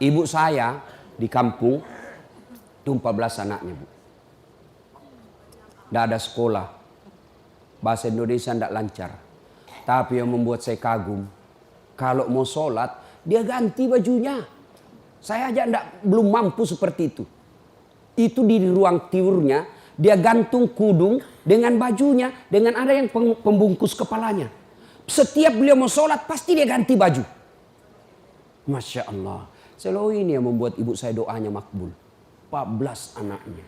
Ibu saya di kampung itu 14 anaknya, Bu. Tidak ada sekolah. Bahasa Indonesia tidak lancar. Tapi yang membuat saya kagum, kalau mau sholat, dia ganti bajunya. Saya aja belum mampu seperti itu. Itu di ruang tiurnya, dia gantung kudung dengan bajunya, dengan ada yang pembungkus kepalanya. Setiap beliau mau sholat, pasti dia ganti baju. Masya Allah. Selalu ini yang membuat ibu saya doanya makbul. 14 anaknya.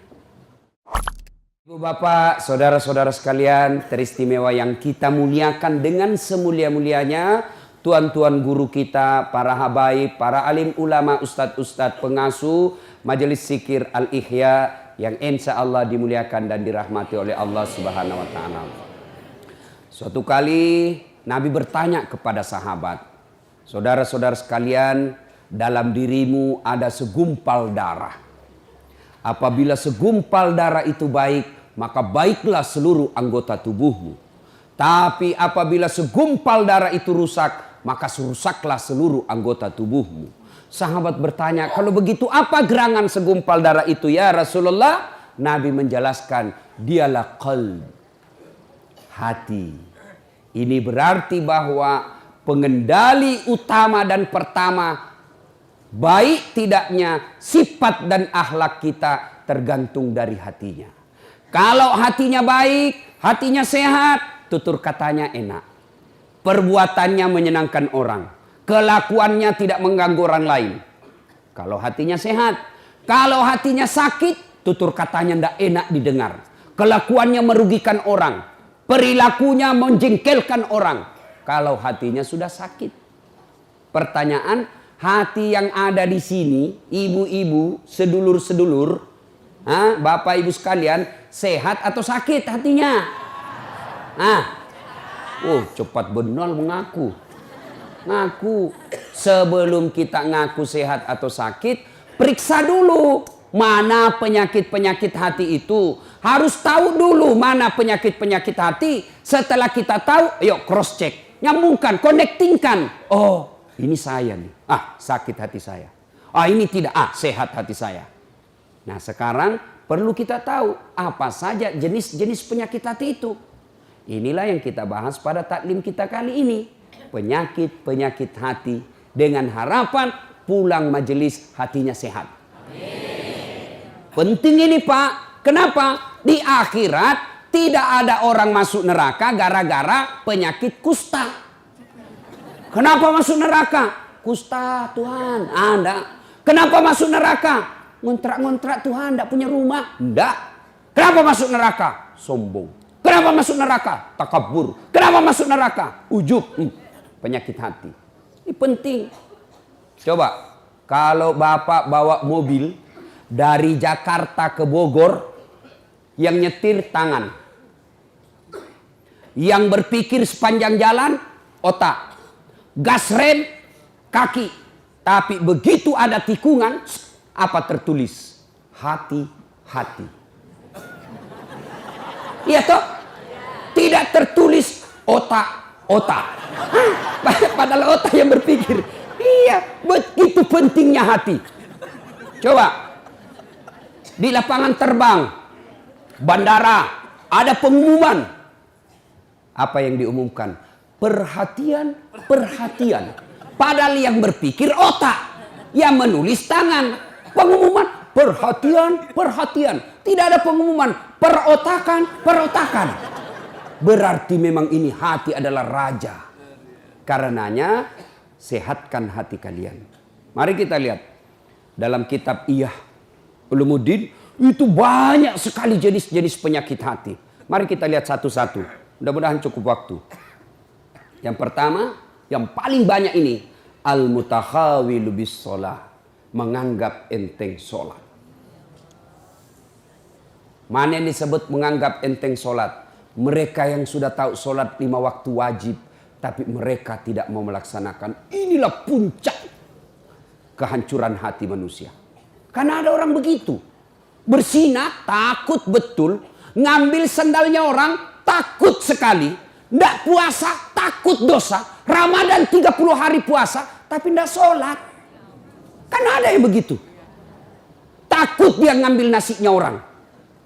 Ibu bapak, saudara-saudara sekalian, teristimewa yang kita muliakan dengan semulia-mulianya, tuan-tuan guru kita, para habaib, para alim ulama, ustadz-ustadz pengasuh, majelis zikir Al-Ihya yang insya Allah dimuliakan dan dirahmati oleh Allah Subhanahu wa Ta'ala. Suatu kali Nabi bertanya kepada sahabat, saudara-saudara sekalian, dalam dirimu ada segumpal darah. Apabila segumpal darah itu baik, maka baiklah seluruh anggota tubuhmu. Tapi apabila segumpal darah itu rusak, maka rusaklah seluruh anggota tubuhmu. Sahabat bertanya, kalau begitu apa gerangan segumpal darah itu ya Rasulullah? Nabi menjelaskan, dialah qalb, hati. Ini berarti bahwa pengendali utama dan pertama baik tidaknya sifat dan akhlak kita tergantung dari hatinya. Kalau hatinya baik, hatinya sehat, tutur katanya enak. Perbuatannya menyenangkan orang. Kelakuannya tidak mengganggu orang lain. Kalau hatinya sehat. Kalau hatinya sakit, tutur katanya tidak enak didengar. Kelakuannya merugikan orang. Perilakunya menjengkelkan orang. Kalau hatinya sudah sakit. Pertanyaan, hati yang ada di sini, ibu-ibu, sedulur-sedulur, bapak ibu sekalian, sehat atau sakit hatinya? Cepat benar mengaku. Ngaku. Sebelum kita ngaku sehat atau sakit, periksa dulu mana penyakit-penyakit hati itu. Harus tahu dulu mana penyakit-penyakit hati. Setelah kita tahu, yuk cross check, nyambungkan, connectingkan. Oh, ini saya nih. Sakit hati saya. Ini tidak. Sehat hati saya. Nah, sekarang perlu kita tahu apa saja jenis-jenis penyakit hati itu. Inilah yang kita bahas pada taklim kita kali ini. Penyakit-penyakit hati dengan harapan pulang majelis hatinya sehat. Amin. Penting ini Pak. Kenapa? Di akhirat tidak ada orang masuk neraka gara-gara penyakit kusta. Kenapa masuk neraka? Kusta Tuhan. Enggak. Kenapa masuk neraka? Ngontrak-ngontrak Tuhan, tidak punya rumah. Enggak. Kenapa masuk neraka? Sombong. Kenapa masuk neraka? Takabur. Kenapa masuk neraka? Ujub. Penyakit hati. Ini penting. Coba, kalau Bapak bawa mobil dari Jakarta ke Bogor, yang nyetir tangan. Yang berpikir sepanjang jalan, otak. Gas rem, kaki. Tapi begitu ada tikungan, apa tertulis? Hati-hati. Iya toh? Tidak tertulis otak-otak. Padahal otak yang berpikir. Iya, begitu pentingnya hati. Coba. Di lapangan terbang, bandara, ada pengumuman. Apa yang diumumkan? Perhatian, perhatian. Padahal yang berpikir otak. Yang menulis tangan. Pengumuman, perhatian, perhatian. Tidak ada pengumuman, perotakan, perotakan. Berarti memang ini hati adalah raja. Karenanya, sehatkan hati kalian. Mari kita lihat. Dalam kitab Iyah Ulumuddin, itu banyak sekali jenis-jenis penyakit hati. Mari kita lihat satu-satu. Mudah-mudahan cukup waktu. Yang pertama, yang paling banyak ini. Al-mutakhawilu bis sholah. Menganggap enteng sholat. Mana yang disebut menganggap enteng sholat? Mereka yang sudah tahu sholat 5 waktu wajib. Tapi mereka tidak mau melaksanakan. Inilah puncak kehancuran hati manusia. Karena ada orang begitu. Bersinah takut betul. Ngambil sandalnya orang takut sekali. Tidak puasa takut dosa. Ramadan 30 hari puasa. Tapi tidak sholat. Karena ada Ada yang begitu. Takut dia ngambil nasinya orang.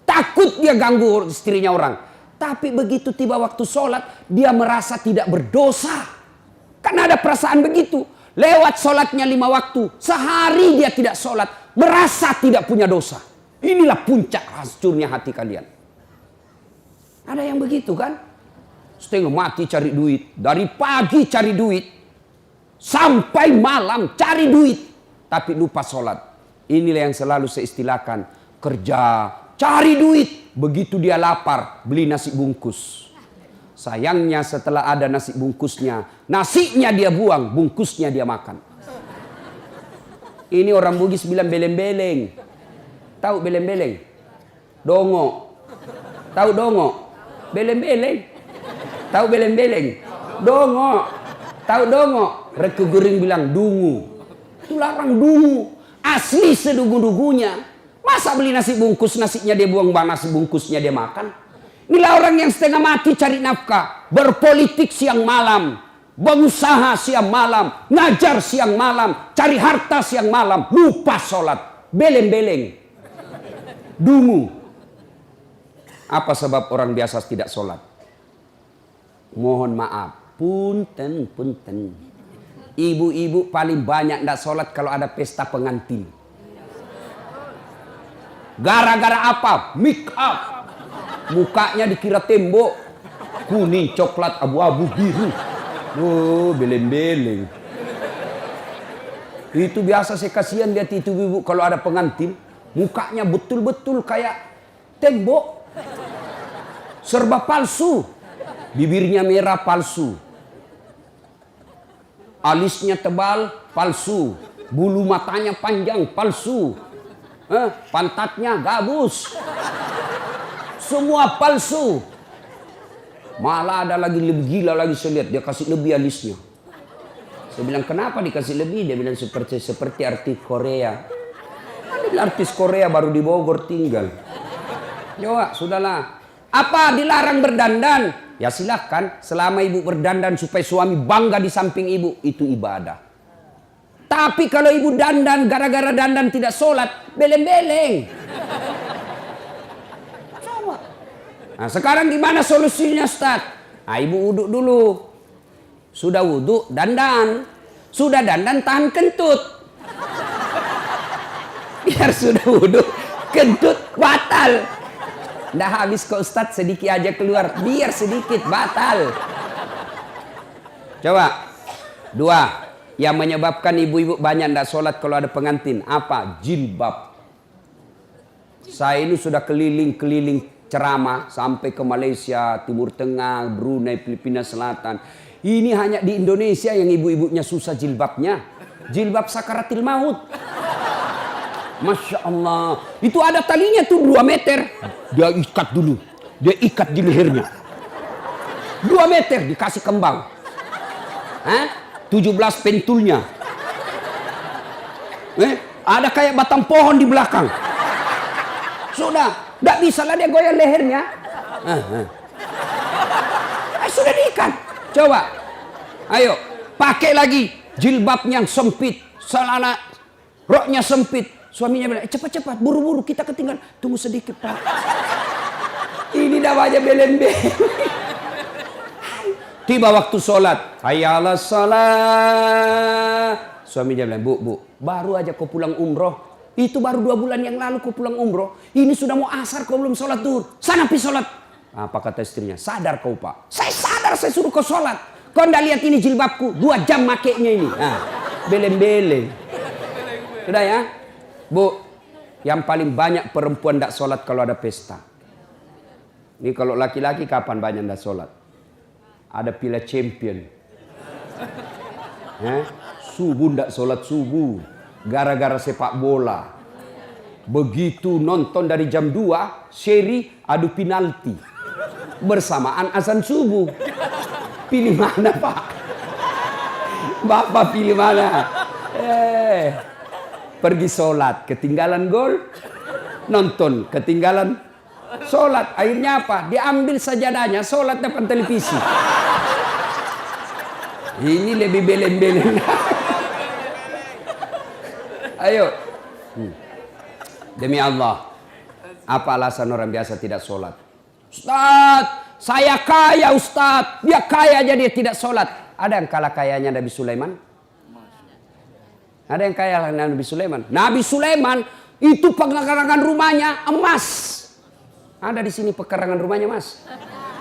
Takut dia ganggu istrinya orang. Tapi begitu tiba waktu sholat, dia merasa tidak berdosa. Karena ada perasaan begitu. Lewat sholatnya 5 waktu, sehari dia tidak sholat, merasa tidak punya dosa. Inilah puncak hancurnya hati kalian. Ada yang begitu kan? Setengah mati cari duit. Dari pagi cari duit. Sampai malam cari duit. Tapi lupa sholat. Inilah yang selalu saya istilahkan. Kerja, cari duit. Begitu dia lapar, beli nasi bungkus. Sayangnya setelah ada nasi bungkusnya, nasinya dia buang, bungkusnya dia makan. Ini orang Bugis bilang beleng-beleng. Tahu beleng-beleng? Dongo. Tahu dongo? Beleng-beleng. Tahu beleng-beleng? Dongo. Tahu dongo? Reke Gering bilang dungu. Itu larang dungu. Asli sedugu-dugunya. Masa beli nasi bungkus, nasinya dia buang, nasi bungkusnya dia makan? Inilah orang yang setengah mati cari nafkah. Berpolitik siang malam. Berusaha siang malam. Ngajar siang malam. Cari harta siang malam. Lupa sholat. Beleng-beleng. Dungu. Apa sebab orang biasa tidak sholat? Mohon maaf. Punten, punten. Ibu-ibu paling banyak tidak sholat kalau ada pesta pengantin. Gara-gara apa? Make up. Mukanya dikira tembok. Kuning, coklat, abu-abu, biru. Oh, beleng-beleng. Itu biasa saya kasihan lihat itu ibu kalau ada pengantin. Mukanya betul-betul kayak tembok. Serba palsu. Bibirnya merah palsu. Alisnya tebal palsu. Bulu matanya panjang palsu. Pantatnya gabus. Semua palsu. Malah ada lagi lebih gila lagi saya lihat. Dia kasih lebih alisnya. Saya bilang kenapa dikasih lebih? Dia bilang seperti artis Korea. Ada artis Korea baru di Bogor tinggal. Coba sudahlah. Apa dilarang berdandan? Ya silahkan. Selama ibu berdandan supaya suami bangga di samping ibu. Itu ibadah. Tapi kalau ibu dandan gara-gara dandan tidak sholat. Beleng-beleng. Nah sekarang gimana solusinya Ustaz? Nah, ibu wuduk dulu. Sudah wuduk dandan. Sudah dandan tahan kentut. Biar sudah wuduk kentut batal. Nggak habis kok Ustaz, sedikit aja keluar. Biar sedikit batal. Coba. 2. Yang menyebabkan ibu-ibu banyak nggak sholat kalau ada pengantin. Apa? Jilbab. Saya ini sudah keliling-keliling ceramah sampai ke Malaysia, Timur Tengah, Brunei, Filipina Selatan. Ini hanya di Indonesia yang ibu-ibunya susah jilbabnya. Jilbab sakaratil maut. Masya Allah. Itu ada talinya tuh 2 meter. Dia ikat dulu. Dia ikat di lehernya. 2 meter dikasih kembang. 17 pentulnya. Ada kayak batang pohon di belakang. Sudah. Tidak bisa lah dia goyang lehernya. Sudah diikat. Coba. Ayo. Pakai lagi. Jilbab yang sempit. Celana roknya sempit. Suaminya bilang, cepat-cepat. Buru-buru kita ketinggalan. Tunggu sedikit Pak. Ini namanya beleng-beleng. Tiba waktu sholat. Hayya 'alas shalah. Suaminya bilang, bu. Baru aja kau pulang umroh. Itu baru 2 bulan yang lalu kau pulang umroh. Ini sudah mau asar kau belum sholat duhur. Sana pergi sholat. Apa kata istrinya? Sadar kau Pak. Saya sadar saya suruh kau sholat. Kau ndak lihat ini jilbabku. 2 jam makainya ini. Beleng-beleng. Sudah ya. Bu. Yang paling banyak perempuan ndak sholat kalau ada pesta. Ini kalau laki-laki kapan banyak ndak sholat? Ada Piala Champion. Subuh ndak sholat subuh. Gara-gara sepak bola. Begitu nonton dari jam 2, seri adu penalti. Bersamaan azan subuh. Pilih mana Pak? Bapak pilih mana? Pergi sholat, ketinggalan gol. Nonton, ketinggalan sholat. Akhirnya apa? Diambil sajadahnya, sholat depan televisi. Ini lebih beleng-beleng. Ayo. Demi Allah. Apa alasan orang biasa tidak sholat? Ustaz, saya kaya Ustaz. Dia kaya aja dia tidak sholat. Ada yang kalah kayanya Nabi Sulaiman? Ada yang kaya Nabi Sulaiman? Nabi Sulaiman itu pekarangan rumahnya emas. Ada di sini pekarangan rumahnya emas.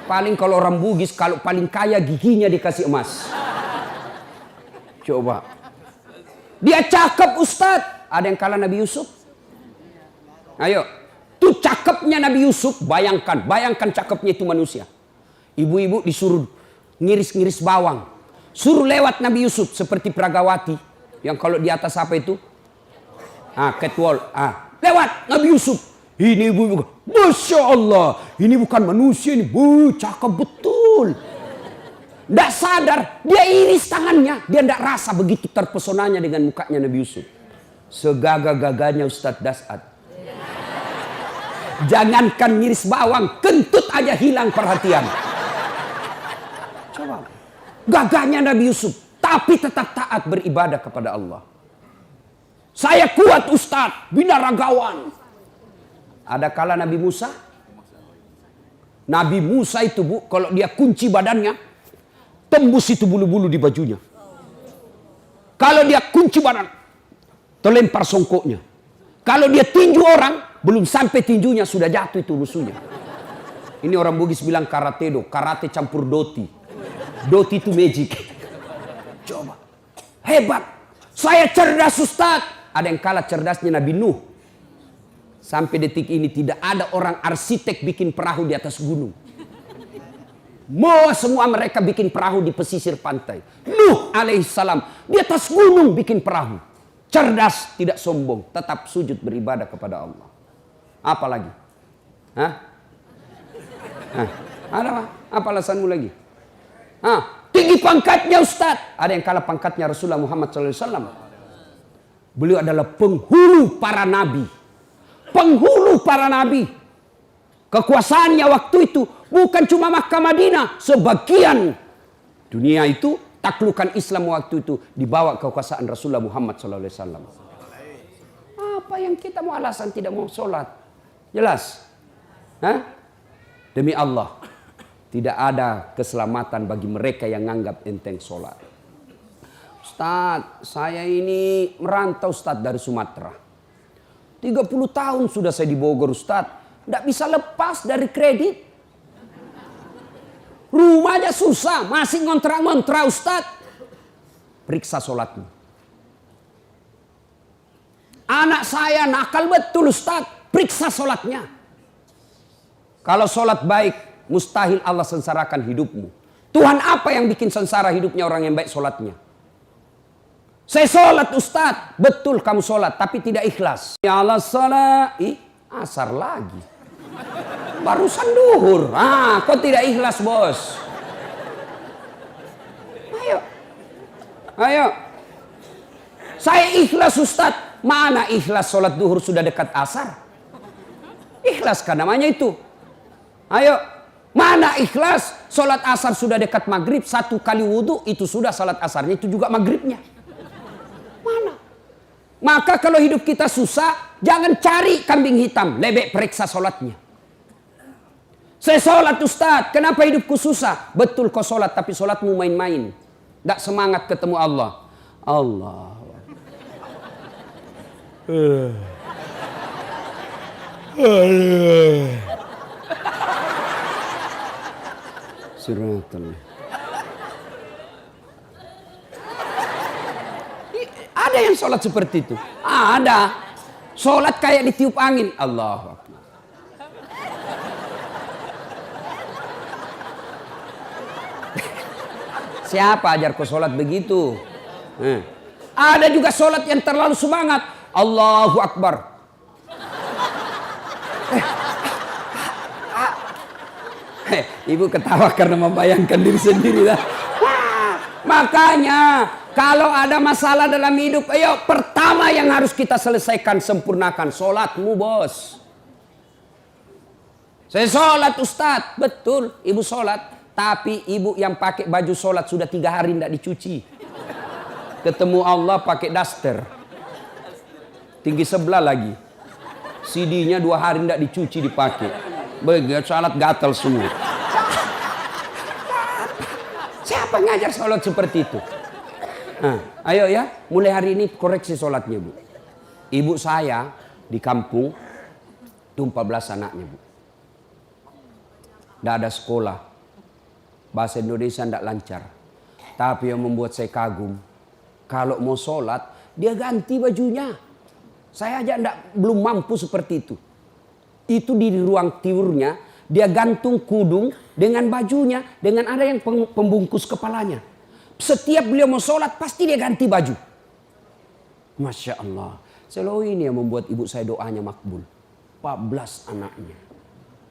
Paling kalau orang Bugis, kalau paling kaya giginya dikasih emas. Coba. Dia cakep Ustaz. Ada yang kalah Nabi Yusuf? Ayo. Tuh cakepnya Nabi Yusuf. Bayangkan cakepnya itu manusia. Ibu-ibu disuruh ngiris-ngiris bawang. Suruh lewat Nabi Yusuf seperti Pragawati. Yang kalau di atas apa itu? Catwalk. Lewat Nabi Yusuf. Ini ibu, Masya Allah, ini bukan manusia ini, cakep betul. Tidak sadar, dia iris tangannya, dia tidak rasa begitu terpesonanya dengan mukanya Nabi Yusuf. Segagah-gagahnya Ustadz Das'ad. Jangankan ngiris bawang, kentut aja hilang perhatian. Coba, gagahnya Nabi Yusuf, tapi tetap taat beribadah kepada Allah. Saya kuat Ustadz, binaragawan. Ada kala Nabi Musa. Nabi Musa itu bu, kalau dia kunci badannya, tembus itu bulu-bulu di bajunya. Kalau dia kunci badan, terlempar songkoknya. Kalau dia tinju orang, belum sampai tinjunya sudah jatuh itu musuhnya. Ini orang Bugis bilang karate do, karate campur doti. Doti itu magic. Coba, hebat. Saya cerdas Ustaz. Ada yang kalah cerdasnya Nabi Nuh. Sampai detik ini tidak ada orang arsitek bikin perahu di atas gunung. Semua mereka bikin perahu di pesisir pantai. Nuh alaihissalam di atas gunung bikin perahu. Cerdas, tidak sombong, tetap sujud beribadah kepada Allah. Apa lagi? Ada apa alasanmu lagi? Tinggi pangkatnya Ustaz. Ada yang kalah pangkatnya Rasulullah Muhammad SAW. Beliau adalah penghulu para nabi. Penghulu para nabi. Kekuasaannya waktu itu bukan cuma Makkah Madinah, sebagian dunia itu taklukan Islam waktu itu dibawa kekuasaan Rasulullah Muhammad SAW. Apa yang kita mau alasan tidak mau sholat? Jelas? Demi Allah, tidak ada keselamatan bagi mereka yang menganggap enteng sholat. Ustaz, saya ini merantau Ustaz dari Sumatera. 30 tahun sudah saya di Bogor Ustaz. Tidak bisa lepas dari kredit. Rumahnya susah. Masih ngontrak-ngontrak Ustaz. Periksa sholatmu. Anak saya nakal betul Ustaz. Periksa sholatnya. Kalau sholat baik, mustahil Allah sengsarakan hidupmu. Tuhan apa yang bikin sengsara hidupnya orang yang baik sholatnya? Saya sholat Ustaz. Betul kamu sholat tapi tidak ikhlas. Ya Allah sholat. Asar lagi. Barusan duhur. Kok tidak ikhlas bos? Ayo. Saya ikhlas Ustaz. Mana ikhlas sholat duhur sudah dekat asar? Ikhlas kan namanya itu. Ayo. Mana ikhlas sholat asar sudah dekat maghrib. 1 kali wudhu itu sudah sholat asarnya itu juga maghribnya. Mana? Maka kalau hidup kita susah, jangan cari kambing hitam, lebih periksa sholatnya. Saya sholat Ustaz, kenapa hidupku susah? Betul kau sholat, tapi sholatmu main-main. Tidak semangat ketemu Allah. Allah. Siratal. Ada yang sholat seperti itu. Ada. Sholat kayak ditiup angin. Allahu Akbar. Siapa ajar kau sholat begitu? Ada juga sholat yang terlalu semangat. Allahu Akbar. Ibu ketawa karena membayangkan diri sendiri lah. Makanya kalau ada masalah dalam hidup, ayo pertama yang harus kita selesaikan, sempurnakan sholatmu bos. Saya sholat Ustadz, betul ibu sholat. Tapi ibu yang pakai baju sholat sudah 3 hari tidak dicuci. Ketemu Allah pakai daster. tinggi sebelah lagi. CD-nya 2 hari tidak dicuci dipakai. Begitu sholat gatal semua. Siapa ngajar sholat seperti itu? Nah, ayo ya, mulai hari ini koreksi sholatnya, Bu. Ibu saya di kampung itu 14 anaknya, Bu. Tidak ada sekolah. Bahasa Indonesia tidak lancar. Tapi yang membuat saya kagum, kalau mau sholat, dia ganti bajunya. Saya aja belum mampu seperti itu. Itu di ruang tiurnya, dia gantung kudung dengan bajunya, dengan ada yang pembungkus kepalanya. Setiap beliau mau sholat, pasti dia ganti baju. Masya Allah. Selalu ini yang membuat ibu saya doanya makbul. 14 anaknya.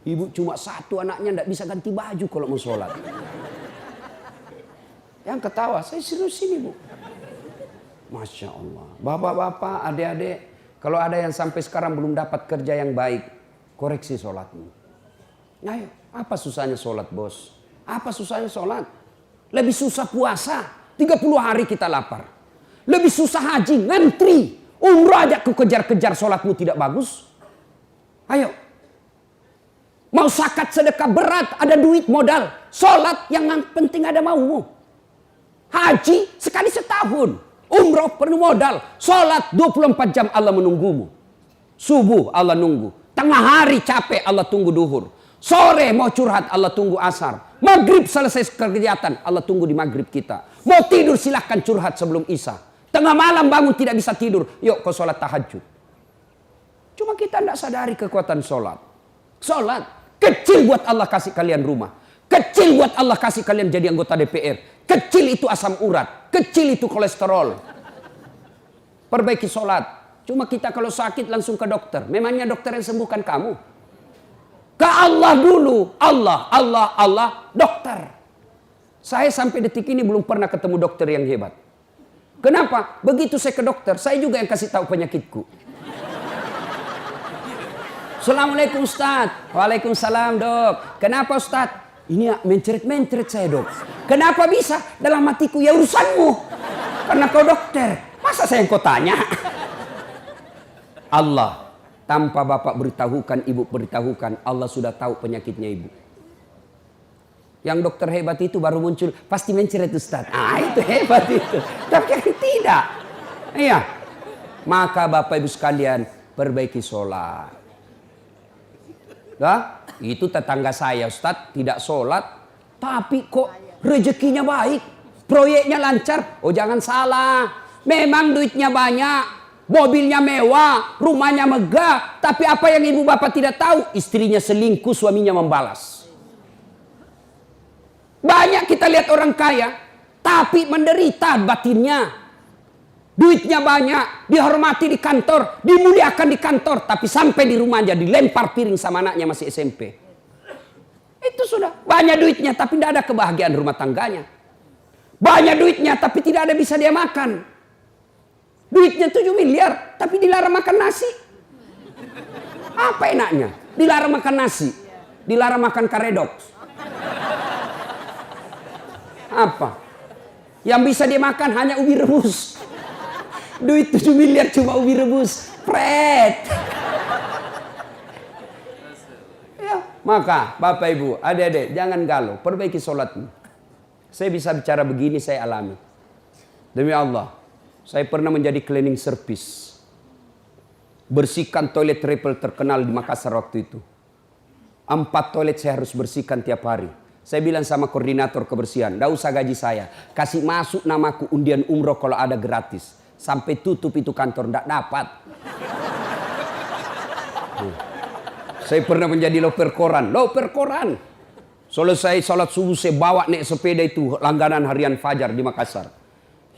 Ibu cuma 1 anaknya tidak bisa ganti baju kalau mau sholat. Yang ketawa, saya serius ini, Bu. Masya Allah. Bapak-bapak, adik-adik, kalau ada yang sampai sekarang belum dapat kerja yang baik, koreksi sholatmu. Ayo, apa susahnya sholat, bos? Apa susahnya sholat? Lebih susah puasa, 30 hari kita lapar. Lebih susah haji, ngantri. Umrah aja kejar-kejar sholatmu tidak bagus. Ayo. Mau zakat sedekah berat, ada duit modal. Sholat yang penting ada maumu. Haji sekali setahun. Umrah penuh modal. Sholat 24 jam Allah menunggumu. Subuh Allah nunggu. Tengah hari capek Allah tunggu duhur. Sore mau curhat Allah tunggu asar. Maghrib selesai kegiatan Allah tunggu di maghrib kita. Mau tidur silahkan curhat sebelum isya. Tengah malam bangun tidak bisa tidur. Yuk kau sholat tahajud. Cuma kita tidak sadari kekuatan sholat. Sholat kecil buat Allah kasih kalian rumah. Kecil buat Allah kasih kalian jadi anggota DPR. Kecil itu asam urat. Kecil itu kolesterol. Perbaiki sholat. Cuma kita kalau sakit langsung ke dokter. Memangnya dokter yang sembuhkan kamu? Ke Allah dulu. Allah, dokter. Saya sampai detik ini belum pernah ketemu dokter yang hebat. Kenapa? Begitu saya ke dokter, saya juga yang kasih tahu penyakitku. Assalamualaikum Ustaz. Waalaikumsalam dok. Kenapa Ustaz? Ini mencret-mencret saya dok. Kenapa bisa? Dalam hatiku ya urusanmu. Karena kau dokter. Masa saya yang kau tanya? Allah. Tanpa bapak beritahukan, ibu beritahukan. Allah sudah tahu penyakitnya ibu. Yang dokter hebat itu baru muncul. Pasti mencret Ustaz. Ah itu hebat itu. Tapi kan tidak. Iya. Maka bapak ibu sekalian perbaiki sholat. Nah, itu tetangga saya Ustaz tidak sholat. Tapi kok rezekinya baik. Proyeknya lancar. Oh jangan salah. Memang duitnya banyak. Mobilnya mewah. Rumahnya megah. Tapi apa yang ibu bapak tidak tahu. Istrinya selingkuh, suaminya membalas. Banyak kita lihat orang kaya. Tapi menderita batinnya. Duitnya banyak. Dihormati di kantor. Dimuliakan di kantor. Tapi sampai di rumah aja dilempar piring sama anaknya masih SMP. Itu sudah. Banyak duitnya tapi tidak ada kebahagiaan rumah tangganya. Banyak duitnya tapi tidak ada bisa dia makan. Duitnya 7 miliar tapi dilarang makan nasi. Apa enaknya? Dilarang makan nasi. Dilarang makan karedok. Apa? Yang bisa dia makan hanya ubi rebus. Duit 7 miliar cuma ubi rebus. Pret. Ya, maka Bapak Ibu, adik-adik jangan galau, perbaiki sholatmu. Saya bisa bicara begini, saya alami. Demi Allah, saya pernah menjadi cleaning service. Bersihkan toilet triple terkenal di Makassar waktu itu. 4 toilet saya harus bersihkan tiap hari. Saya bilang sama koordinator kebersihan, tidak usah gaji saya. Kasih masuk namaku undian umroh kalau ada gratis. Sampai tutup itu kantor, tidak dapat. Saya pernah menjadi loper koran. Loper koran. Selesai sholat subuh saya bawa naik sepeda itu langganan harian Fajar di Makassar.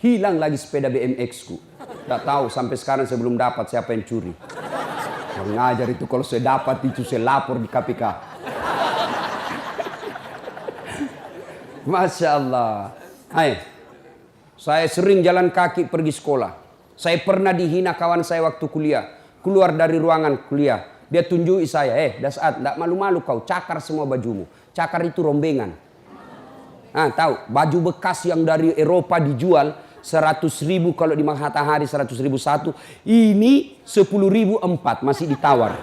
Hilang lagi sepeda BMX ku. Tidak tahu sampai sekarang saya belum dapat siapa yang curi. Yang ngajar itu kalau saya dapat itu saya lapor di KPK. Masya Allah. Hai, saya sering jalan kaki pergi sekolah. Saya pernah dihina kawan saya waktu kuliah. Keluar dari ruangan kuliah. Dia tunjuki saya, Dasat, tidak malu-malu kau, cakar semua bajumu. Cakar itu rombengan. Nah, tahu, baju bekas yang dari Eropa dijual, 100.000 kalau di matahari 100.000 satu. Ini 10.000 4 masih ditawar.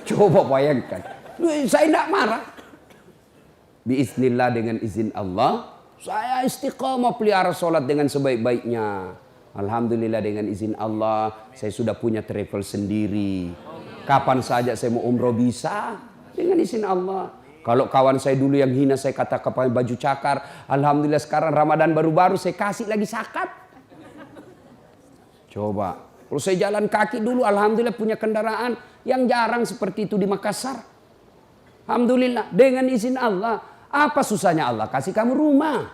Coba bayangkan. Saya tidak marah. Biiznillah dengan izin Allah. Saya istiqamah pelihara sholat dengan sebaik-baiknya. Alhamdulillah dengan izin Allah. Saya sudah punya travel sendiri. Kapan saja saya mau umroh bisa. Dengan izin Allah. Kalau kawan saya dulu yang hina saya kata pakai baju cakar. Alhamdulillah sekarang Ramadan baru-baru saya kasih lagi zakat. Coba. Kalau saya jalan kaki dulu alhamdulillah punya kendaraan. Yang jarang seperti itu di Makassar. Alhamdulillah dengan izin Allah. Apa susahnya Allah kasih kamu rumah?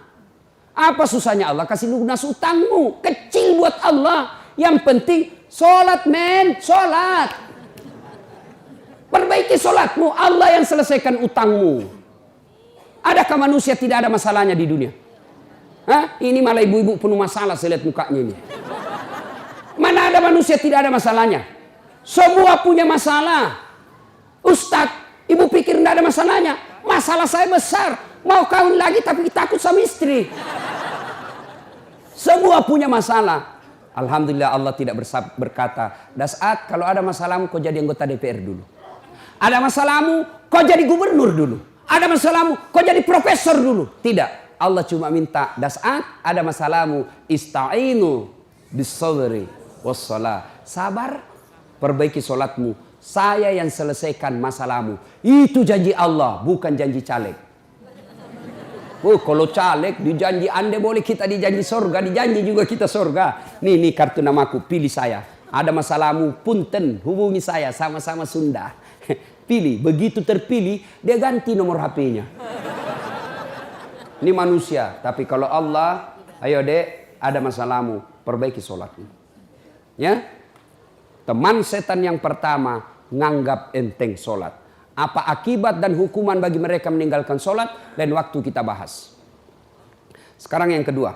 Apa susahnya Allah kasih lunas utangmu? Kecil buat Allah. Yang penting sholat men, sholat. Perbaiki sholatmu, Allah yang selesaikan utangmu. Adakah manusia tidak ada masalahnya di dunia? Hah? Ini malah ibu-ibu penuh masalah saya lihat mukanya ini. Mana ada manusia tidak ada masalahnya? Semua punya masalah. Ustadz, ibu pikir tidak ada masalahnya? Masalah saya besar. Mau kawin lagi tapi takut sama istri. Semua punya masalah. Alhamdulillah Allah tidak berkata, Das'at kalau ada masalahmu kau jadi anggota DPR dulu. Ada masalahmu kau jadi gubernur dulu. Ada masalahmu kau jadi profesor dulu. Tidak. Allah cuma minta, Das'at ada masalahmu ista'inu bis-sabri was-shalah. Sabar, perbaiki sholatmu. Saya yang selesaikan masalahmu. Itu janji Allah, bukan janji caleg. Oh, kalau caleg dijanji Anda boleh kita dijanji sorga, dijanji juga kita sorga. Nih kartu namaku, pilih saya. Ada masalahmu, punten, hubungi saya, sama-sama Sunda. Pilih, begitu terpilih, dia ganti nomor HP-nya. Ini manusia, tapi kalau Allah, ayo dek, ada masalahmu, perbaiki sholatmu. Ya? Teman setan yang pertama, nganggap enteng sholat. Apa akibat dan hukuman bagi mereka meninggalkan sholat? Lain waktu kita bahas. Sekarang yang kedua.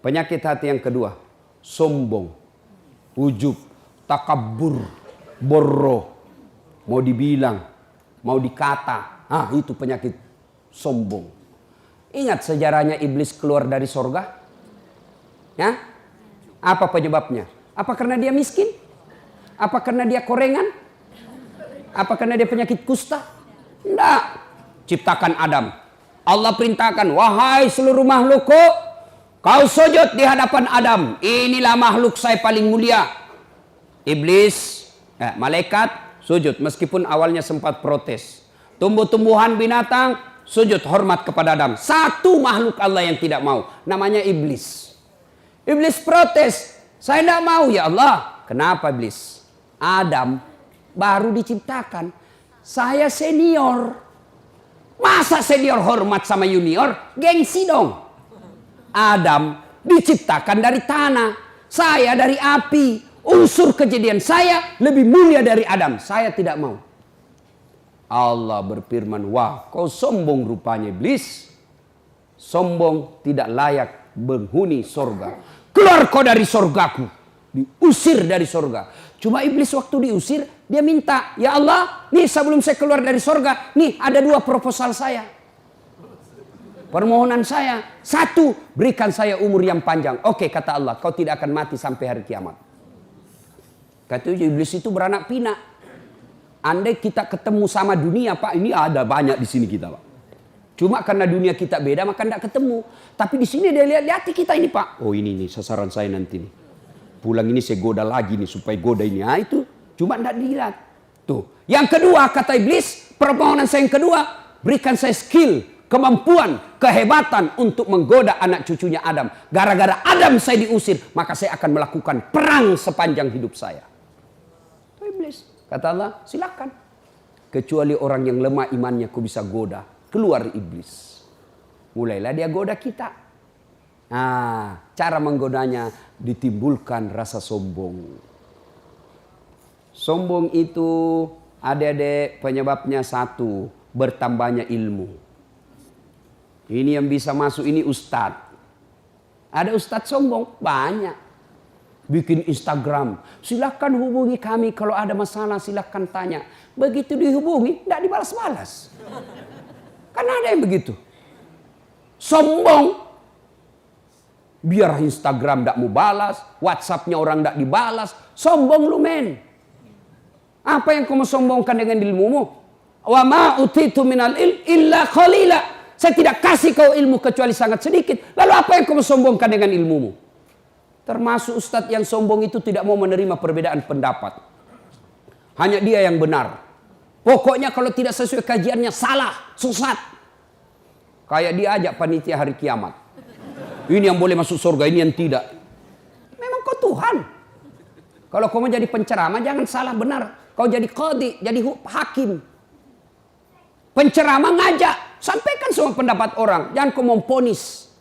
Penyakit hati yang kedua. Sombong. Ujub. Takabur. Borro. Mau dibilang. Mau dikata. Itu penyakit sombong. Ingat sejarahnya iblis keluar dari sorga? Ya? Apa penyebabnya? Apa karena dia miskin? Apa karena dia korengan? Apa karena dia penyakit kusta? Tidak. Ciptakan Adam. Allah perintahkan, wahai seluruh makhlukku, kau sujud di hadapan Adam. Inilah makhluk saya paling mulia. Iblis, malaikat, sujud. Meskipun awalnya sempat protes. Tumbuh-tumbuhan binatang, sujud hormat kepada Adam. Satu makhluk Allah yang tidak mau. Namanya iblis. Iblis protes. Saya tidak mau ya Allah. Kenapa iblis? Adam baru diciptakan. Saya senior. Masa senior hormat sama junior? Gengsi dong. Adam diciptakan dari tanah. Saya dari api. Unsur kejadian saya lebih mulia dari Adam. Saya tidak mau. Allah berfirman, wah kau sombong rupanya iblis. Sombong tidak layak menghuni sorga. Keluar kau dari sorgaku. Diusir dari sorga. Cuma iblis waktu diusir, dia minta, ya Allah, nih sebelum saya keluar dari sorga, nih ada 2 proposal saya. Permohonan saya, 1, berikan saya umur yang panjang. Oke, kata Allah, kau tidak akan mati sampai hari kiamat. Kata iblis itu beranak pinak. Andai kita ketemu sama dunia, Pak, ini ada banyak di sini kita, Pak. Cuma karena dunia kita beda, maka tidak ketemu. Tapi di sini dia lihat kita ini, Pak. Oh ini nih sasaran saya nanti nih. Pulang ini saya goda lagi nih supaya goda ini. Itu cuma tidak dilihat. Tuh. Yang kedua kata iblis, permohonan saya yang kedua, berikan saya skill, kemampuan, kehebatan untuk menggoda anak cucunya Adam. Gara-gara Adam saya diusir, maka saya akan melakukan perang sepanjang hidup saya. Itu iblis. Kata Allah, silakan. Kecuali orang yang lemah imannya kau bisa goda. Keluar iblis. Mulailah dia goda kita. Nah, cara menggodanya ditimbulkan rasa sombong. Sombong itu adik-adik penyebabnya 1, bertambahnya ilmu. Ini yang bisa masuk ini ustadz. Ada ustadz sombong? Banyak. Bikin Instagram. Silakan hubungi kami kalau ada masalah silakan tanya. Begitu dihubungi, tidak dibalas-balas. Kan ada yang begitu. Sombong. Biar Instagram tidak mau balas, WhatsAppnya orang tidak dibalas. Sombong lu men. Apa yang kau mau sombongkan dengan ilmumu? Wa ma utitu minal illa qalila. Saya tidak kasih kau ilmu kecuali sangat sedikit. Lalu apa yang kau mau sombongkan dengan ilmumu? Termasuk ustadz yang sombong itu tidak mau menerima perbedaan pendapat. Hanya dia yang benar. Pokoknya kalau tidak sesuai kajiannya salah, sesat. Kayak dia ajak panitia hari kiamat. Ini yang boleh masuk surga, ini yang tidak. Memang kau Tuhan. Kalau kau mau jadi penceramah jangan salah benar. Kau jadi qadhi, jadi hakim. Penceramah ngajak, sampaikan semua pendapat orang. Jangan kau memponis.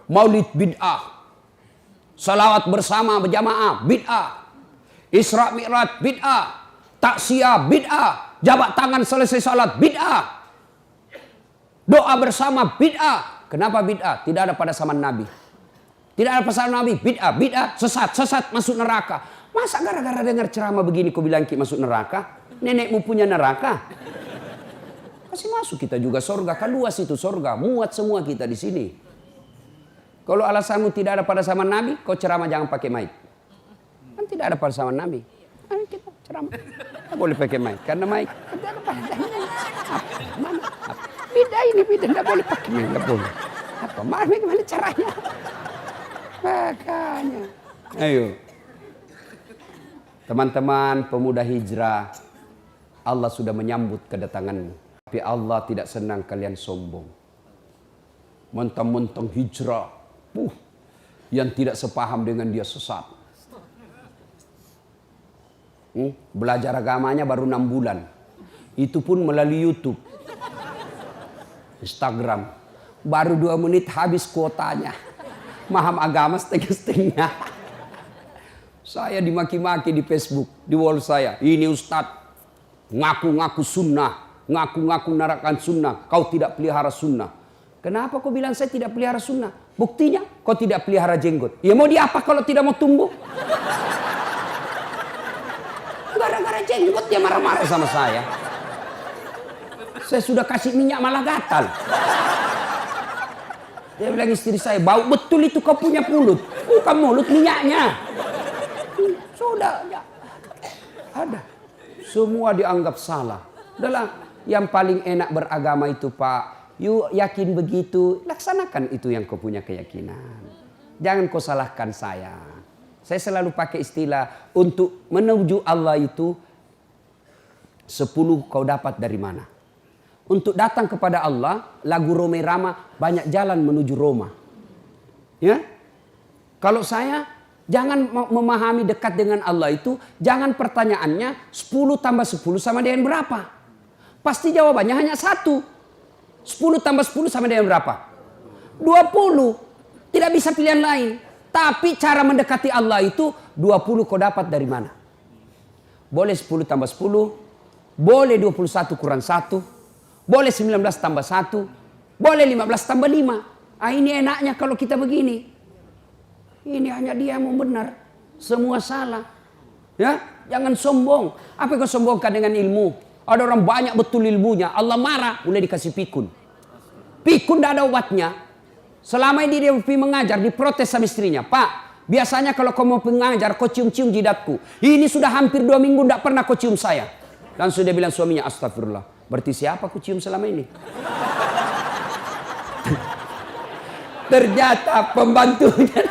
Maulid bid'ah. Salawat bersama berjamaah bid'ah. Isra Mi'raj bid'ah. Taksiyah bid'ah. Jabat tangan selesai salat bid'ah. Doa bersama bid'ah. Kenapa bid'ah? Tidak ada pada zaman Nabi. Tidak ada pada zaman Nabi. Bid'ah, bid'ah, sesat, masuk neraka. Masa gara-gara dengar ceramah begini kau bilang kita masuk neraka? Nenekmu punya neraka. Kasih masuk kita juga surga. Kan luas itu surga. Muat semua kita di sini. Kalau alasanmu tidak ada pada zaman Nabi, kau ceramah jangan pakai mic. Kan tidak ada pada zaman Nabi. Ayo kita ceramah. Tidak boleh pakai mic. Karena mic tidak ada pada zaman Nabi. Mana? Beda ini, beda. Tidak boleh pakai mic. Tidak boleh. Apa? Mana caranya? Makanya. Ayo. Teman-teman pemuda hijrah, Allah sudah menyambut kedatanganmu. Tapi Allah tidak senang kalian sombong. Mentang-mentang hijrah, yang tidak sepaham dengan dia sesat. Belajar agamanya baru 6 bulan. Itu pun melalui YouTube. Instagram. Baru 2 menit habis kuotanya. Maham agama setengah-setengah. Saya dimaki-maki di Facebook, di wall saya. Ini Ustadz, ngaku-ngaku sunnah, ngaku-ngaku narakan sunnah. Kau tidak pelihara sunnah. Kenapa kau bilang saya tidak pelihara sunnah? Buktinya kau tidak pelihara jenggot. Ya mau diapa kalau tidak mau tumbuh? Gara-gara jenggot dia marah-marah sama saya. Saya sudah kasih minyak malah gatal. Dia bilang istri saya, bau betul itu kau punya mulut. Bukan mulut minyaknya. Sudah ya. Ada. Semua dianggap salah. Adalah yang paling enak beragama itu Pak. You yakin begitu, laksanakan itu yang kau punya keyakinan. Jangan kau salahkan saya. Saya selalu pakai istilah untuk menuju Allah itu 10 kau dapat dari mana. Untuk datang kepada Allah, lagu Roma Irama banyak jalan menuju Roma. Ya? Kalau saya jangan memahami dekat dengan Allah itu, jangan pertanyaannya 10 tambah 10 sama dengan berapa? Pasti jawabannya hanya 1. 10 tambah 10 sama dengan berapa? 20. Tidak bisa pilihan lain. Tapi cara mendekati Allah itu 20 kau dapat dari mana? Boleh 10 tambah 10. Boleh 21 kurang 1. Boleh 19 tambah 1. Boleh 15 tambah 5. Ah, ini enaknya kalau kita begini. Ini hanya dia yang mau benar. Semua salah. Ya, jangan sombong. Apa yang kau sombongkan dengan ilmu? Ada orang banyak betul ilmunya. Allah marah, mulai dikasih pikun. Pikun tidak ada obatnya. Selama ini dia pergi mengajar, diprotes sama istrinya. Pak, biasanya kalau kau mau mengajar, kau cium-cium jidatku. Ini sudah hampir 2 minggu tidak pernah kau cium saya. Langsung dia bilang suaminya, astagfirullah. Berarti siapa kau cium selama ini? Ternyata pembantunya.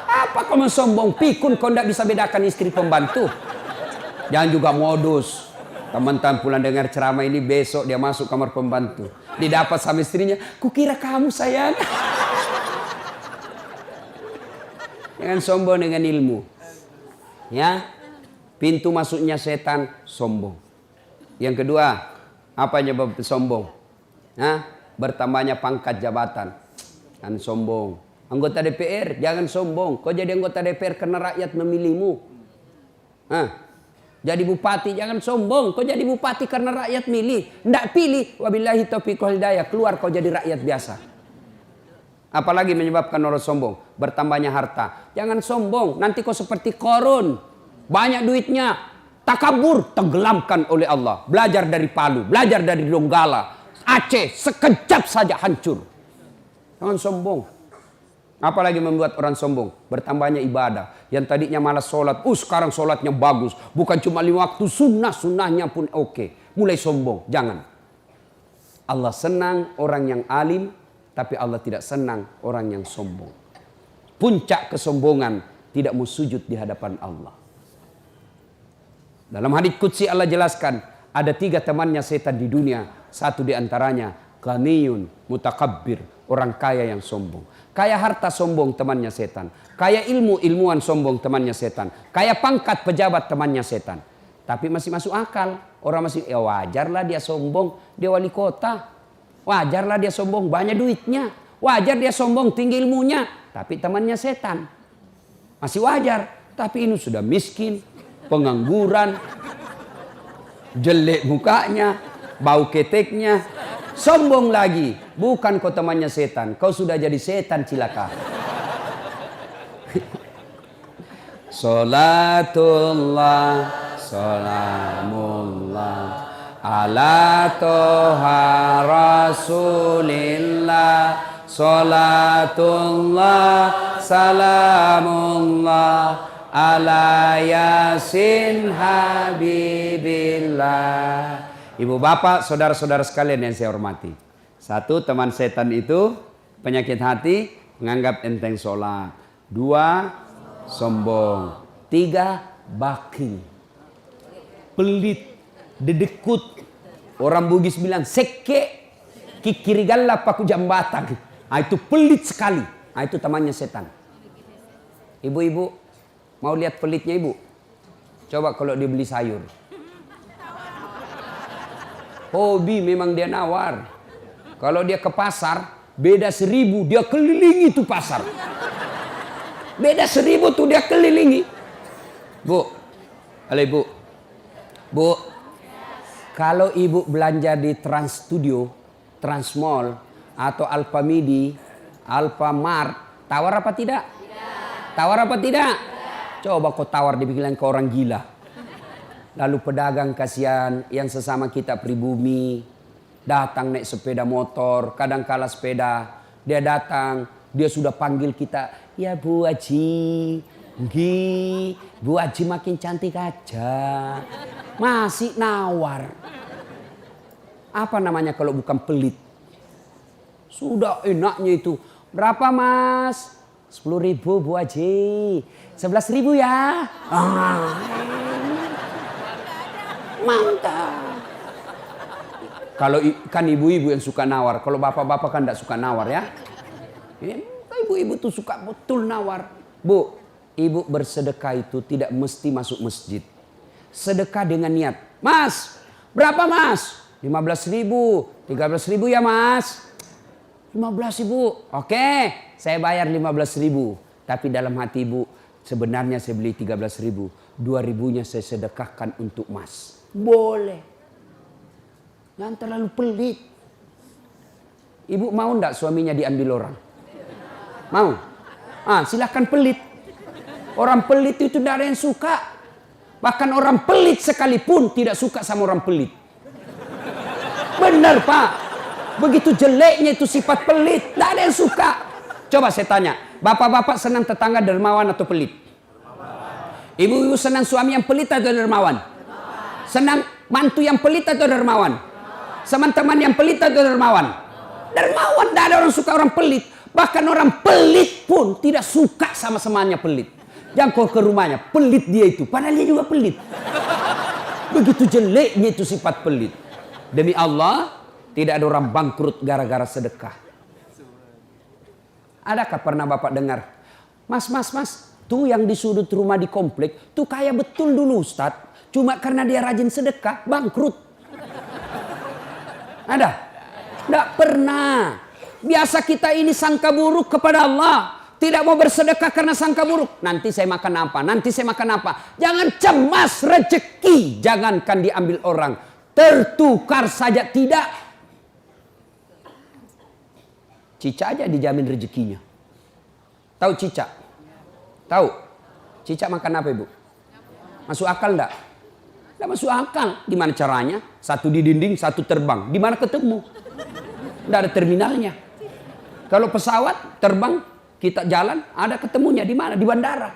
Apa kau sombong? Pikun kau tidak bisa bedakan istri pembantu. Jangan juga modus. Teman-teman pulang dengar ceramah ini, besok dia masuk kamar pembantu. Didapat sama istrinya, kukira kamu sayang. Jangan sombong dengan ilmu. Ya, pintu masuknya setan sombong. Yang kedua, apa penyebab sombong? Nah, bertambahnya pangkat jabatan. Kan sombong. Anggota DPR, jangan sombong. Kau jadi anggota DPR karena rakyat memilihmu. Nah, jadi bupati, jangan sombong. Kau jadi bupati karena rakyat milih. Tidak pilih, wabillahi taufiq wal hidayah. Keluar kau jadi rakyat biasa. Apalagi menyebabkan orang sombong? Bertambahnya harta. Jangan sombong, nanti kau seperti Qarun. Banyak duitnya. Takabur, tenggelamkan oleh Allah. Belajar dari Palu, belajar dari Donggala. Aceh, sekejap saja hancur. Jangan sombong. Apalagi membuat orang sombong? Bertambahnya ibadah. Yang tadinya malas sholat, sekarang sholatnya bagus. Bukan cuma 5 waktu, sunnahnya pun oke. Mulai sombong, jangan. Allah senang orang yang alim, tapi Allah tidak senang orang yang sombong. Puncak kesombongan, tidak mau sujud di hadapan Allah. Dalam hadits qudsi Allah jelaskan, ada 3 temannya setan di dunia. Satu di antaranya, ghaniyun mutakabbir, orang kaya yang sombong. Kaya harta sombong temannya setan. Kaya ilmuwan sombong temannya setan. Kaya pangkat pejabat temannya setan. Tapi masih masuk akal. Orang masih, ya wajarlah dia sombong. Dia wali kota. Wajarlah dia sombong, banyak duitnya. Wajar dia sombong, tinggi ilmunya. Tapi temannya setan. Masih wajar. Tapi ini sudah miskin, pengangguran, jelek mukanya, bau keteknya. Sombong lagi, bukan kau temannya setan, kau sudah jadi setan cilaka. Salatullah, salamullah, ala toha rasulillah. Salatullah, salamullah, ala yasin habibillah. Ibu bapak, saudara-saudara sekalian yang saya hormati. 1, teman setan itu penyakit hati, menganggap enteng sholat. 2, sombong. 3, bakhil, pelit, dedekut. Orang Bugis bilang seke, kikirigalla paku jambatan. Itu pelit sekali. Itu temannya setan. Ibu-ibu, mau lihat pelitnya ibu? Coba kalau dia beli sayur. Hobi memang dia nawar. Kalau dia ke pasar, beda 1000 dia kelilingi tuh pasar. Beda 1000 tuh dia kelilingi. Bu, halo ibu. Bu, kalau ibu belanja di Trans Studio, Trans Mall, atau Alfamidi, Alfamart, tawar apa tidak? Tawar apa tidak? Coba kau tawar dibilang ke orang gila. Lalu pedagang kasihan yang sesama kita pribumi datang naik sepeda motor, kadang kala sepeda, dia datang, dia sudah panggil kita, ya Bu Haji, Bu Haji makin cantik aja, masih nawar. Apa namanya kalau bukan pelit? Sudah enaknya itu, berapa Mas? 10.000 Bu Haji, 11.000 ya. Mantap. Kalau kan ibu-ibu yang suka nawar, kalau bapak-bapak kan tidak suka nawar ya. Ibu-ibu tuh suka betul nawar. Bu, ibu bersedekah itu tidak mesti masuk masjid. Sedekah dengan niat. Mas, berapa Mas? 15.000, 13.000 ya Mas. 15.000, oke, saya bayar 15.000. Tapi dalam hati ibu, sebenarnya saya beli 13.000, 2.000-nya saya sedekahkan untuk Mas. Boleh. Jangan terlalu pelit. Ibu mau enggak suaminya diambil orang? Mau? Silakan pelit. Orang pelit itu tidak ada yang suka. Bahkan orang pelit sekalipun tidak suka sama orang pelit. Benar Pak. Begitu jeleknya itu sifat pelit. Tidak ada yang suka. Coba saya tanya. Bapak-bapak senang tetangga dermawan atau pelit? Ibu-ibu senang suami yang pelit atau dermawan? Senang mantu yang pelit atau dermawan? Teman-teman yang pelit atau dermawan? Dermawan, tidak ada orang suka orang pelit. Bahkan orang pelit pun tidak suka sama semuanya pelit. Jangan kau ke rumahnya, pelit dia itu. Padahal dia juga pelit. Begitu jeleknya itu sifat pelit. Demi Allah, tidak ada orang bangkrut gara-gara sedekah. Adakah pernah Bapak dengar? Mas, tuh yang di sudut rumah di komplek, tuh kaya betul dulu Ustadz. Cuma karena dia rajin sedekah, bangkrut. Ada? Tidak pernah. Biasa kita ini sangka buruk kepada Allah. Tidak mau bersedekah karena sangka buruk. Nanti saya makan apa? Nanti saya makan apa? Jangan cemas rezeki. Jangankan diambil orang. Tertukar saja tidak. Cica aja dijamin rezekinya. Tahu cica? Tahu? Cica makan apa ibu? Masuk akal enggak? Tidak masuk akal. Gimana caranya? Satu di dinding, satu terbang. Di mana ketemu? Tidak ada terminalnya. Kalau pesawat terbang Kita jalan, ada ketemunya di mana? Di bandara.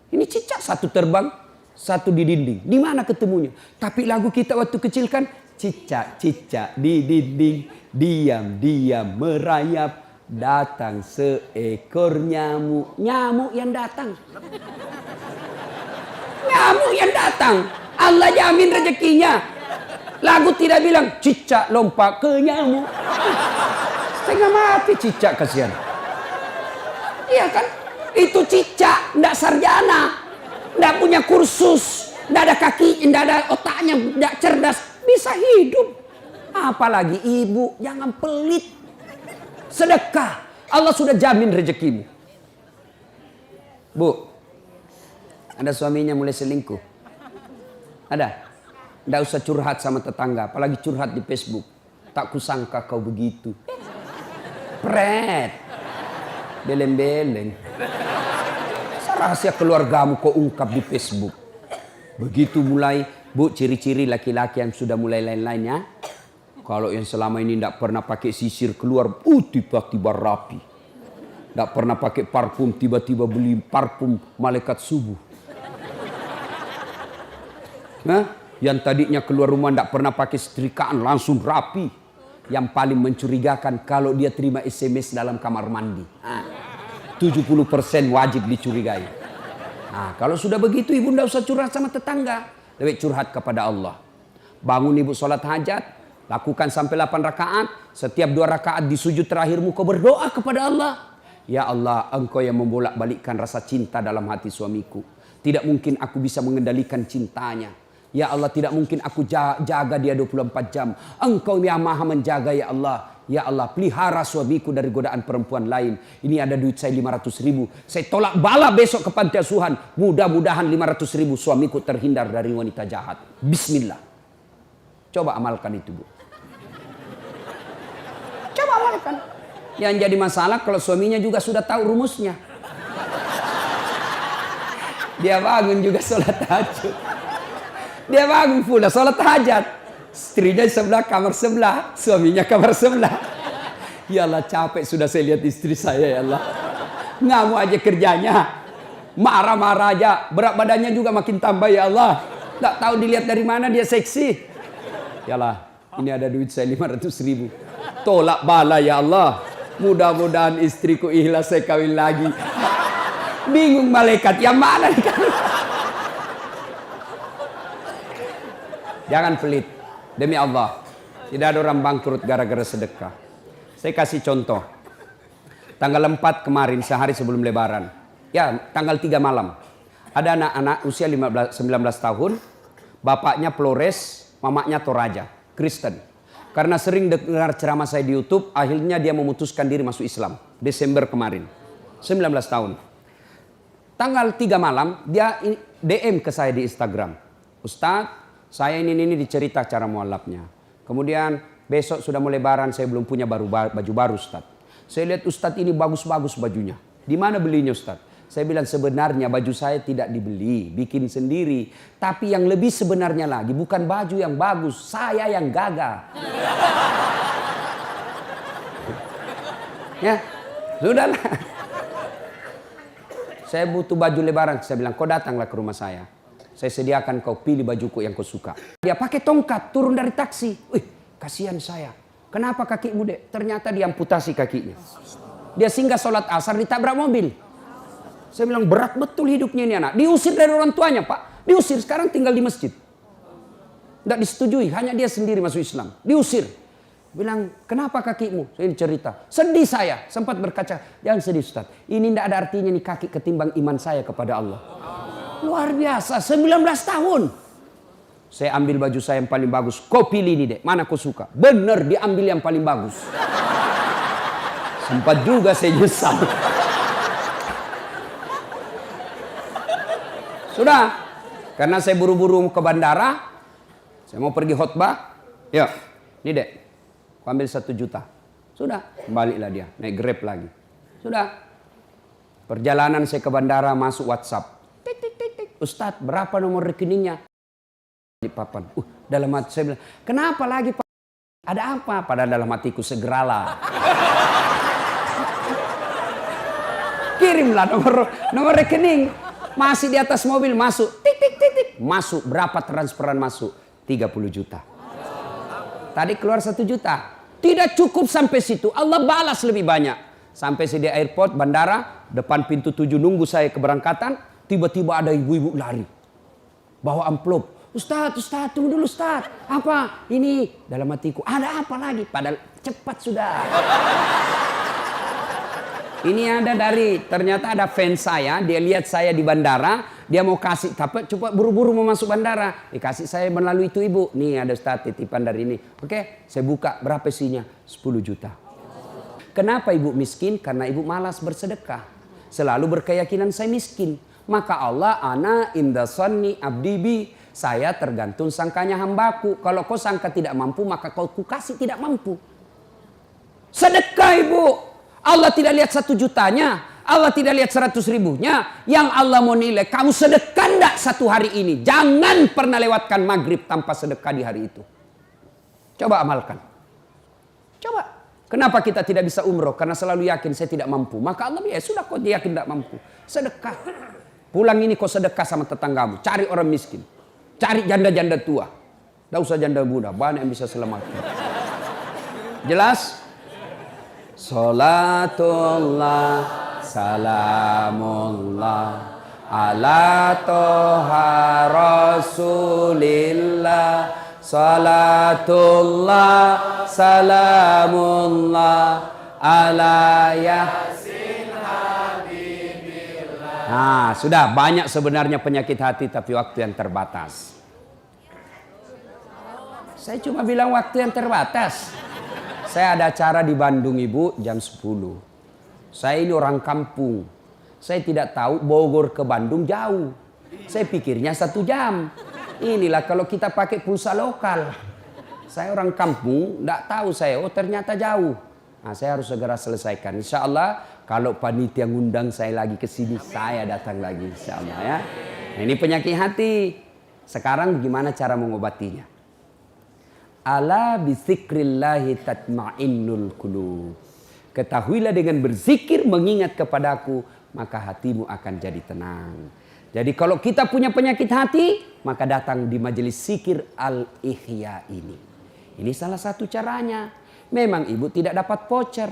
Ini cicak, satu terbang, satu di dinding. Di mana ketemunya? Tapi lagu kita waktu kecil kan, cicak-cicak di dinding, diam-diam merayap, datang seekor nyamuk. Nyamuk yang datang. Nyamuk yang datang. Allah jamin rezekinya. Lagu tidak bilang cicak lompat ke nyamuk. Setengah mati cicak, kasihan. Iya kan? Itu cicak, ndak sarjana, ndak punya kursus, ndak ada kaki, ndak ada otaknya, ndak cerdas, bisa hidup. Apalagi ibu, jangan pelit. Sedekah, Allah sudah jamin rezekimu. Bu, ada suaminya mulai selingkuh. Ada? Ndak usah curhat sama tetangga, apalagi curhat di Facebook. Tak kusangka kau begitu. Pret. Beleng-beleng. Rahasia keluargamu kau ungkap di Facebook. Begitu mulai, Bu, ciri-ciri laki-laki yang sudah mulai lain-lainnya. Kalau yang selama ini tidak pernah pakai sisir keluar, tiba-tiba rapi. Tidak pernah pakai parfum, tiba-tiba beli parfum malaikat subuh. Nah, yang tadinya keluar rumah tidak pernah pakai setrikaan, langsung rapi. Yang paling mencurigakan kalau dia terima SMS dalam kamar mandi. 70% wajib dicurigai. Nah, kalau sudah begitu ibu tidak usah curhat sama tetangga. Lebih curhat kepada Allah. Bangun ibu sholat hajat. Lakukan sampai 8 rakaat. Setiap 2 rakaat di sujud terakhirmu kau berdoa kepada Allah. Ya Allah, engkau yang membolak-balikkan rasa cinta dalam hati suamiku. Tidak mungkin aku bisa mengendalikan cintanya. Ya Allah, tidak mungkin aku jaga dia 24 jam. Engkau yang maha menjaga ya Allah. Ya Allah, pelihara suamiku dari godaan perempuan lain. Ini ada duit saya 500 ribu. Saya tolak bala besok ke panti asuhan. Mudah-mudahan 500 ribu suamiku terhindar dari wanita jahat. Bismillah. Coba amalkan itu, Bu. Coba amalkan. Yang jadi masalah kalau suaminya juga sudah tahu rumusnya. Dia bangun juga sholat tahajud. Dia bangun pula sholat hajat. Istrinya sebelah, kamar sebelah. Suaminya kamar sebelah. Ya Allah, capek sudah saya lihat istri saya, ya Allah. Ngamuk aja kerjanya. Marah-marah aja. Berat badannya juga makin tambah, ya Allah. Tak tahu dilihat dari mana dia seksi. Ya Allah, ini ada duit saya 500 ribu. Tolak bala, ya Allah. Mudah-mudahan istriku ikhlas saya kawin lagi. Bingung malaikat, yang mana nih? Jangan pelit. Demi Allah. Tidak ada orang bangkrut gara-gara sedekah. Saya kasih contoh. Tanggal 4 kemarin, sehari sebelum lebaran. Ya, tanggal 3 malam. Ada anak-anak usia 19 tahun. Bapaknya Flores, mamanya Toraja. Kristen. Karena sering dengar ceramah saya di YouTube, akhirnya dia memutuskan diri masuk Islam. Desember kemarin. 19 tahun. Tanggal 3 malam, dia DM ke saya di Instagram. Ustadz, saya ini dicerita cara mualafnya. Kemudian besok sudah mau lebaran, saya belum punya baju baru, Ustadz. Saya lihat Ustadz ini bagus-bagus bajunya. Di mana belinya, Ustadz? Saya bilang sebenarnya baju saya tidak dibeli, bikin sendiri. Tapi yang lebih sebenarnya lagi, bukan baju yang bagus, saya yang gagah. Ya, sudahlah. Saya butuh baju lebaran. Saya bilang, kau datanglah ke rumah saya. Saya sediakan kau pilih bajuku yang kau suka. Dia pakai tongkat turun dari taksi. Wih, kasihan saya. Kenapa kakimu, Dek? Ternyata diamputasi kakinya. Dia singgah sholat asar ditabrak mobil. Saya bilang berat betul hidupnya ini anak. Diusir dari orang tuanya, Pak. Diusir, sekarang tinggal di masjid. Tidak disetujui, hanya dia sendiri masuk Islam. Diusir. Bilang, kenapa kakimu? Saya cerita. Sedih saya, sempat berkaca. Jangan sedih, Ustaz. Ini tidak ada artinya nih kaki ketimbang iman saya kepada Allah. Luar biasa, 19 tahun. Saya ambil baju saya yang paling bagus. Kau pilih ini, Dek. Mana kau suka? Bener, diambil yang paling bagus. Sempat juga saya nyesal. Sudah. Karena saya buru-buru ke bandara. Saya mau pergi khotbah. Ya, ini, Dek. Kau ambil 1 juta. Sudah. Baliklah dia. Naik Grab lagi. Sudah. Perjalanan saya ke bandara, masuk WhatsApp. Ustadz, berapa nomor rekeningnya? Di papan. Dalam hati saya bilang, kenapa lagi Pak? Ada apa? Padahal dalam hatiku segeralah. Kirimlah nomor rekening. Masih di atas mobil, masuk. Tik, tik, tik, tik. Masuk, berapa transferan masuk? 30 juta. Tadi keluar 1 juta. Tidak cukup sampai situ. Allah balas lebih banyak. Sampai di airport, bandara, depan pintu 7 nunggu saya keberangkatan. Tiba-tiba ada ibu-ibu lari. Bawa amplop. Ustaz, tunggu dulu Ustaz. Apa? Ini dalam hatiku. Ada apa lagi? Padahal cepat sudah. Ini ada ternyata ada fans saya, dia lihat saya di bandara, dia mau kasih, tapi cepat buru-buru mau masuk bandara. Dikasih saya melalui itu ibu, nih ada Ustaz titipan dari ini. Oke, saya buka, berapa isinya? 10 juta. Kenapa ibu miskin? Karena ibu malas bersedekah. Selalu berkeyakinan saya miskin. Maka Allah, ana inda sonni abdibi, saya tergantung sangkanya hambaku. Kalau kau sangka tidak mampu, maka kau kukasih tidak mampu. Sedekah ibu. Allah tidak lihat 1 jutanya, Allah tidak lihat 100 ribunya. Yang Allah mau nilai, kamu sedekah enggak 1 hari ini? Jangan pernah lewatkan maghrib tanpa sedekah di hari itu. Coba amalkan. Coba. Kenapa kita tidak bisa umroh? Karena selalu yakin saya tidak mampu. Maka Allah ya sudah kau yakin tidak mampu. Sedekah. Pulang ini kau sedekah sama tetanggamu. Cari orang miskin. Cari janda-janda tua. Tidak usah janda muda. Banyak yang bisa selamatkan. Jelas? Salatullah salamullah ala toha rasulillah. Salatullah salamullah ala yasin habibillah. Nah, sudah banyak sebenarnya penyakit hati tapi waktu yang terbatas. Saya cuma bilang waktu yang terbatas. Saya ada acara di Bandung ibu jam 10. Saya ini orang kampung. Saya tidak tahu Bogor ke Bandung jauh. Saya pikirnya 1 jam. Inilah kalau kita pakai pulsa lokal. Saya orang kampung, tidak tahu saya. Oh ternyata jauh. Nah saya harus segera selesaikan. Insya Allah kalau panitia ngundang saya lagi ke sini, saya datang lagi. Insya Allah ya. Nah, ini penyakit hati. Sekarang gimana cara mengobatinya? Ala bizikrillahi tatma'innul qulub. Ketahuilah dengan berzikir mengingat kepadaku, maka hatimu akan jadi tenang. Jadi kalau kita punya penyakit hati, maka datang di majelis zikir al-ihya ini. Ini salah satu caranya. Memang ibu tidak dapat voucher.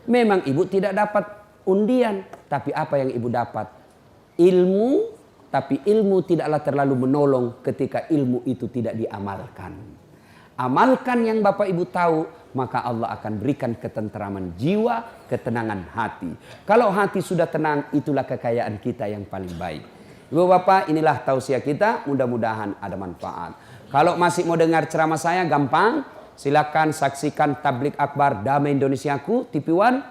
Memang ibu tidak dapat undian. Tapi apa yang ibu dapat? Ilmu, tapi ilmu tidaklah terlalu menolong ketika ilmu itu tidak diamalkan. Amalkan yang Bapak Ibu tahu, maka Allah akan berikan ketenteraman jiwa, ketenangan hati. Kalau hati sudah tenang, itulah kekayaan kita yang paling baik. Ibu Bapak, inilah tausiah kita, mudah-mudahan ada manfaat. Kalau masih mau dengar ceramah saya, gampang. Silakan saksikan Tablik Akbar Damai Indonesiaku, TV One.